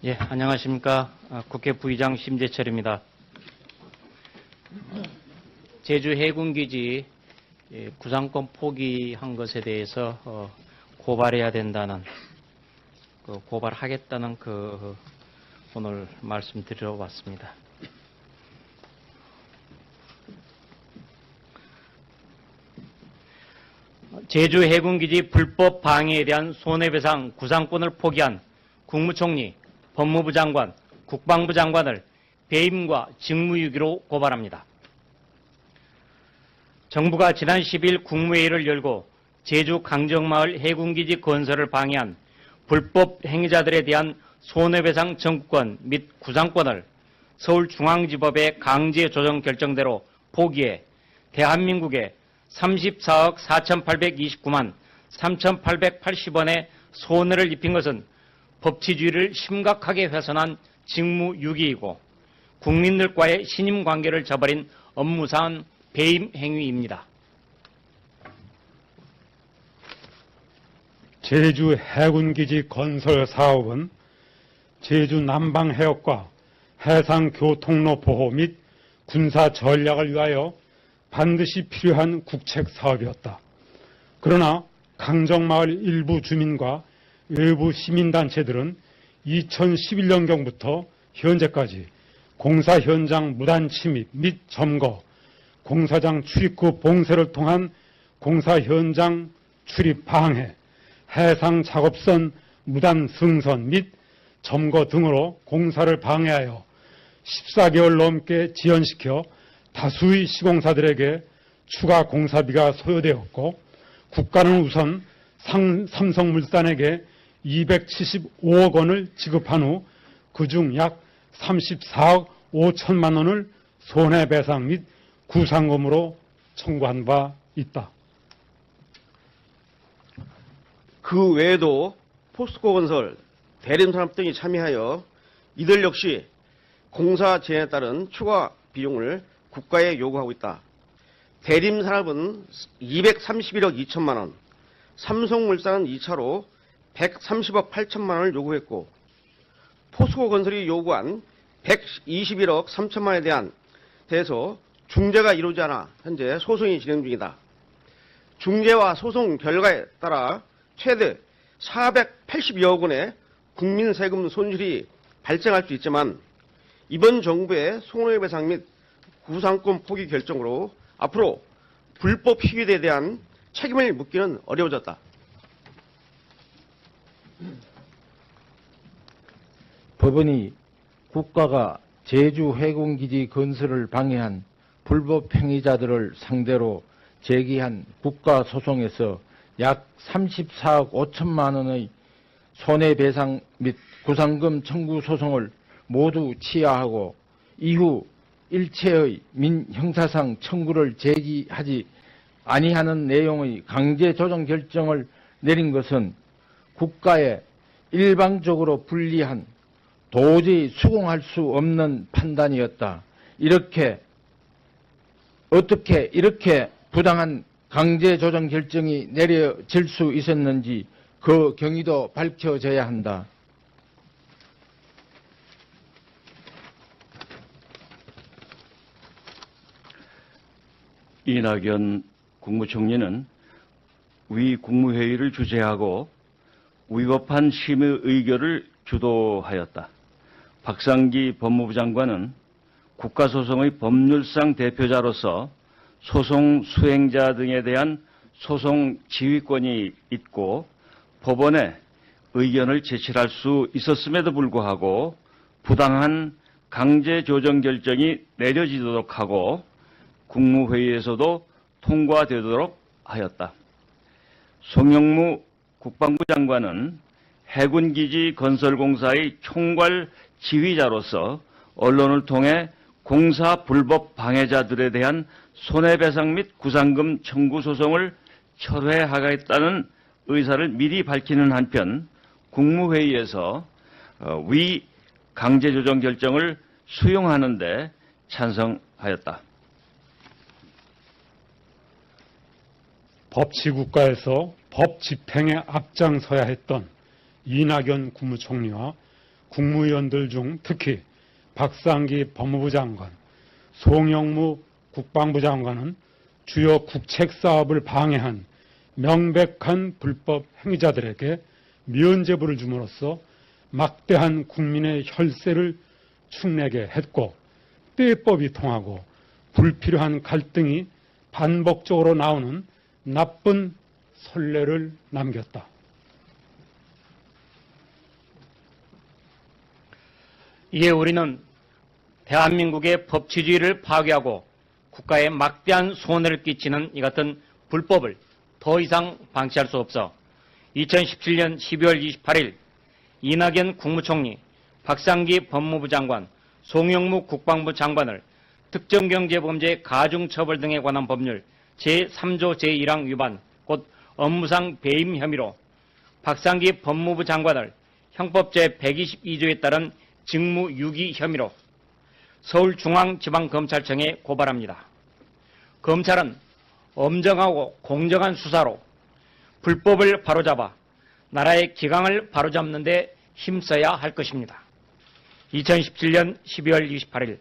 예, 안녕하십니까. 국회 부의장 심재철입니다. 제주 해군기지 구상권 포기한 것에 대해서 고발해야 된다는, 고발하겠다는 오늘 말씀드리러 왔습니다. 제주 해군기지 불법 방해에 대한 손해배상 구상권을 포기한 국무총리, 법무부 장관, 국방부 장관을 배임과 직무유기로 고발합니다. 정부가 지난 10일 국무회의를 열고 제주 강정마을 해군기지 건설을 방해한 불법 행위자들에 대한 손해배상 청구권 및 구상권을 서울중앙지법의 강제 조정 결정대로 포기해 대한민국에 34억 4,829만 3,880원의 손해를 입힌 것은 법치주의를 심각하게 훼손한 직무유기이고 국민들과의 신임관계를 저버린 업무상 배임 행위입니다. 제주 해군기지 건설 사업은 제주 남방해역과 해상교통로 보호 및 군사 전략을 위하여 반드시 필요한 국책 사업이었다. 그러나 강정마을 일부 주민과 외부 시민단체들은 2011년경부터 현재까지 공사 현장 무단 침입 및 점거, 공사장 출입구 봉쇄를 통한 공사 현장 출입 방해, 해상 작업선 무단 승선 및 점거 등으로 공사를 방해하여 14개월 넘게 지연시켜 다수의 시공사들에게 추가 공사비가 소요되었고, 국가는 우선 삼성물산에게 275억 원을 지급한 후 그중 약 34억 5천만 원을 손해배상 및 구상금으로 청구한 바 있다. 그 외에도 포스코건설, 대림산업 등이 참여하여 이들 역시 공사 제한에 따른 추가 비용을 국가에 요구하고 있다. 대림산업은 231억 2천만 원, 삼성물산은 2차로 130억 8천만 원을 요구했고, 포스코건설이 요구한 121억 3천만 원에 대해서 중재가 이루어지지 않아 현재 소송이 진행 중이다. 중재와 소송 결과에 따라 최대 480여억 원의 국민 세금 손실이 발생할 수 있지만, 이번 정부의 손해배상 및 구상권 포기 결정으로 앞으로 불법 희귀에 대한 책임을 묻기는 어려워졌다. 법원이 국가가 제주 해군기지 건설을 방해한 불법 행위자들을 상대로 제기한 국가소송에서 약 34억 5천만 원의 손해배상 및 구상금 청구 소송을 모두 취하하고 이후 일체의 민형사상 청구를 제기하지 아니하는 내용의 강제 조정 결정을 내린 것은 국가에 일방적으로 불리한 도저히 수긍할 수 없는 판단이었다. 어떻게 이렇게 부당한 강제 조정 결정이 내려질 수 있었는지 그 경위도 밝혀져야 한다. 이낙연 국무총리는 위 국무회의를 주재하고 위법한 심의 의결을 주도하였다. 박상기 법무부 장관은 국가소송의 법률상 대표자로서 소송 수행자 등에 대한 소송 지휘권이 있고 법원에 의견을 제출할 수 있었음에도 불구하고 부당한 강제 조정 결정이 내려지도록 하고 국무회의에서도 통과되도록 하였다. 송영무 국방부 장관은 해군기지 건설공사의 총괄 지휘자로서 언론을 통해 공사 불법 방해자들에 대한 손해배상 및 구상금 청구 소송을 철회하겠다는 의사를 미리 밝히는 한편 국무회의에서 위 강제조정 결정을 수용하는 데 찬성하였다. 법치국가에서 법 집행에 앞장서야 했던 이낙연 국무총리와 국무위원들 중 특히 박상기 법무부 장관, 송영무 국방부 장관은 주요 국책 사업을 방해한 명백한 불법 행위자들에게 면죄부를 줌으로써 막대한 국민의 혈세를 축내게 했고, 때법이 통하고 불필요한 갈등이 반복적으로 나오는 나쁜 선례를 남겼다. 이에 우리는 대한민국의 법치주의를 파괴하고 국가에 막대한 손해를 끼치는 이 같은 불법을 더 이상 방치할 수 없어 2017년 12월 28일 이낙연 국무총리, 박상기 법무부 장관, 송영무 국방부 장관을 특정경제범죄 가중처벌 등에 관한 법률 제3조 제1항 위반, 곧 업무상 배임 혐의로 박상기 법무부 장관을 형법제 122조에 따른 직무유기 혐의로 서울중앙지방검찰청에 고발합니다. 검찰은 엄정하고 공정한 수사로 불법을 바로잡아 나라의 기강을 바로잡는 데 힘써야 할 것입니다. 2017년 12월 28일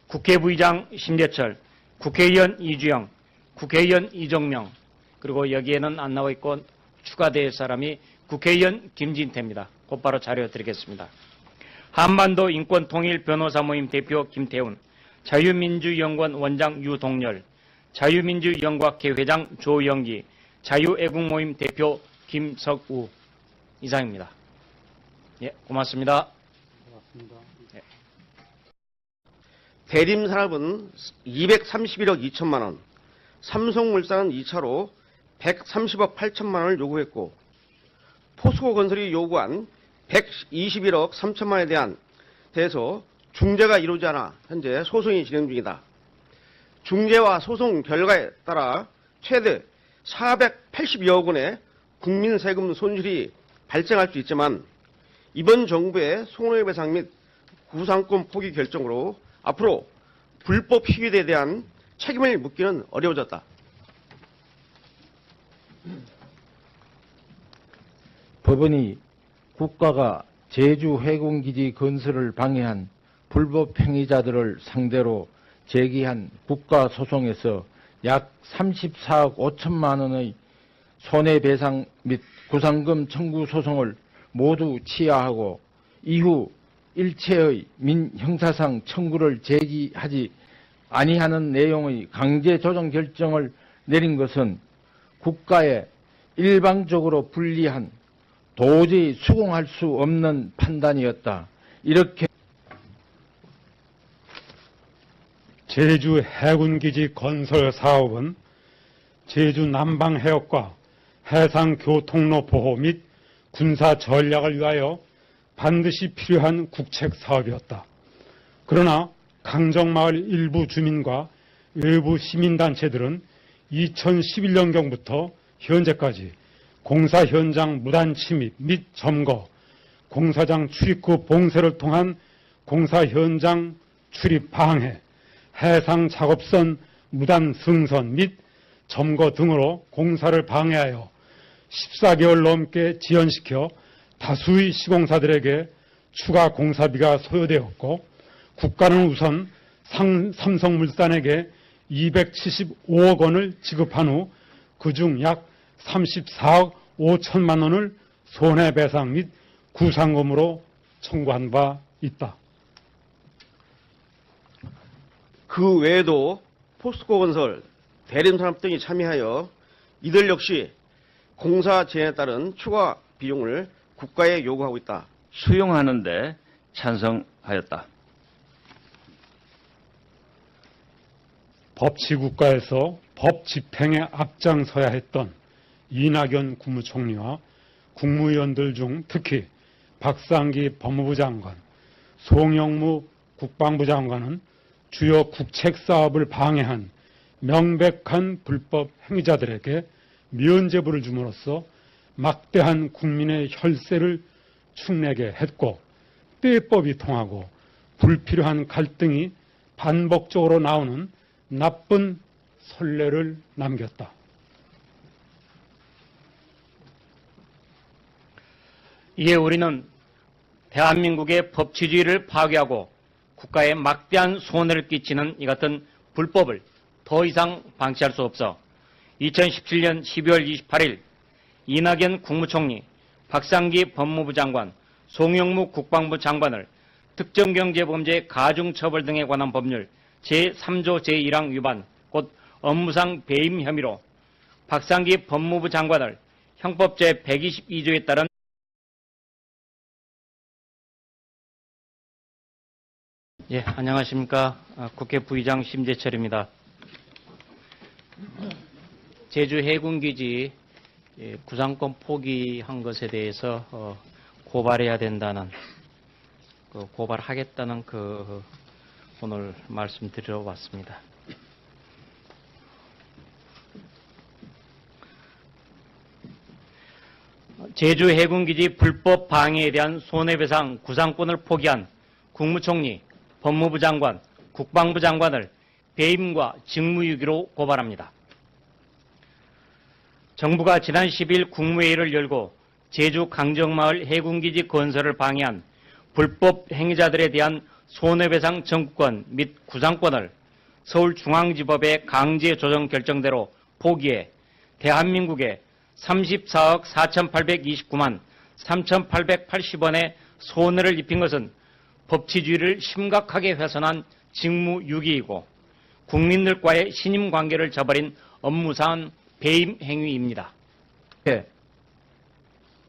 국회 부의장 심재철, 국회의원 이주영, 국회의원 이정명, 그리고 여기에는 안 나와 있고 추가될 사람이 국회의원 김진태입니다. 곧바로 자료 드리겠습니다. 한반도 인권통일 변호사 모임 대표 김태훈, 자유민주연구원 원장 유동열, 자유민주연구학회 회장 조영기, 자유애국모임 대표 김석우 이상입니다. 예, 고맙습니다. 대림산업은 231억 2천만 원, 삼성물산은 2차로 130억 8천만 원을 요구했고, 포스코건설이 요구한 121억 3천만 원에 대해서 중재가 이루어지지 않아 현재 소송이 진행 중이다. 중재와 소송 결과에 따라 최대 480여억 원의 국민 세금 손실이 발생할 수 있지만, 이번 정부의 손해배상 및 구상권 포기 결정으로 앞으로 불법 희귀에 대한 책임을 묻기는 어려워졌다. 법원이 국가가 제주 해군기지 건설을 방해한 불법 행위자들을 상대로 제기한 국가소송에서 약 34억 5천만 원의 손해배상 및 구상금 청구 소송을 모두 취하하고 이후 일체의 민형사상 청구를 제기하지 아니하는 내용의 강제 조정 결정을 내린 것은 국가에 일방적으로 불리한 도저히 수긍할 수 없는 판단이었다. 이렇게 제주 해군기지 건설 사업은 제주 남방 해역과 해상 교통로 보호 및 군사 전략을 위하여 반드시 필요한 국책 사업이었다. 그러나 강정마을 일부 주민과 외부 시민단체들은 2011년경부터 현재까지 공사 현장 무단 침입 및 점거, 공사장 출입구 봉쇄를 통한 공사 현장 출입 방해, 해상 작업선 무단 승선 및 점거 등으로 공사를 방해하여 14개월 넘게 지연시켜 다수의 시공사들에게 추가 공사비가 소요되었고, 국가는 우선 삼성물산에게 275억 원을 지급한 후 그중 약 34억 5천만 원을 손해배상 및 구상금으로 청구한 바 있다. 그 외에도 포스코건설, 대림산업 등이 참여하여 이들 역시 공사 제한에 따른 추가 비용을 국가에 요구하고 있다. 수용하는데 찬성하였다. 법치국가에서 법 집행에 앞장서야 했던 이낙연 국무총리와 국무위원들 중 특히 박상기 법무부 장관, 송영무 국방부 장관은 주요 국책 사업을 방해한 명백한 불법 행위자들에게 면죄부를 줌으로써 막대한 국민의 혈세를 축내게 했고, 때법이 통하고 불필요한 갈등이 반복적으로 나오는 나쁜 선례를 남겼다. 이에 우리는 대한민국의 법치주의를 파괴하고 국가에 막대한 손해를 끼치는 이 같은 불법을 더 이상 방치할 수 없어 2017년 12월 28일 이낙연 국무총리, 박상기 법무부 장관, 송영무 국방부 장관을 특정경제범죄 가중처벌 등에 관한 법률 제3조 제1항 위반, 곧 업무상 배임 혐의로 박상기 법무부 장관을 형법 제122조에 따른 예, 안녕하십니까. 국회 부의장 심재철입니다. 제주 해군기지 구상권 포기한 것에 대해서 고발해야 된다는, 고발하겠다는 오늘 말씀드리러 왔습니다. 제주 해군기지 불법 방해에 대한 손해배상 구상권을 포기한 국무총리, 법무부 장관, 국방부 장관을 배임과 직무유기로 고발합니다. 정부가 지난 10일 국무회의를 열고 제주 강정마을 해군기지 건설을 방해한 불법 행위자들에 대한 손해배상 청구권 및 구상권을 서울중앙지법의 강제 조정 결정대로 포기해 대한민국에 34억 4,829만 3,880원의 손해를 입힌 것은 법치주의를 심각하게 훼손한 직무유기이고 국민들과의 신임관계를 저버린 업무상 배임 행위입니다.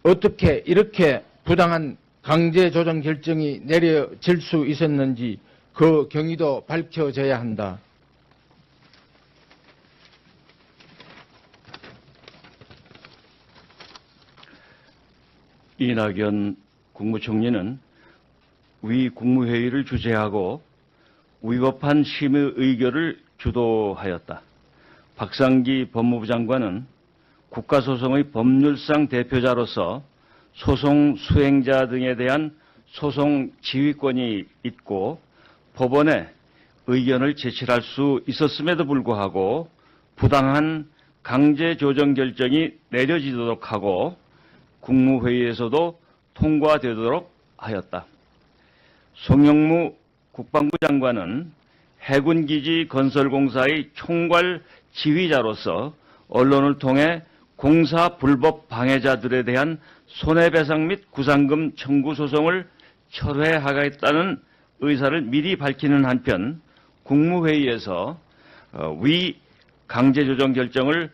어떻게 이렇게 부당한 강제 조정 결정이 내려질 수 있었는지 그 경위도 밝혀져야 한다. 이낙연 국무총리는 위 국무회의를 주재하고 위법한 심의 의결을 주도하였다. 박상기 법무부 장관은 국가소송의 법률상 대표자로서 소송 수행자 등에 대한 소송 지휘권이 있고 법원에 의견을 제출할 수 있었음에도 불구하고 부당한 강제 조정 결정이 내려지도록 하고 국무회의에서도 통과되도록 하였다. 송영무 국방부 장관은 해군기지 건설공사의 총괄 지휘자로서 언론을 통해 공사 불법 방해자들에 대한 손해배상 및 구상금 청구 소송을 철회하겠다는 의사를 미리 밝히는 한편 국무회의에서 위 강제조정 결정을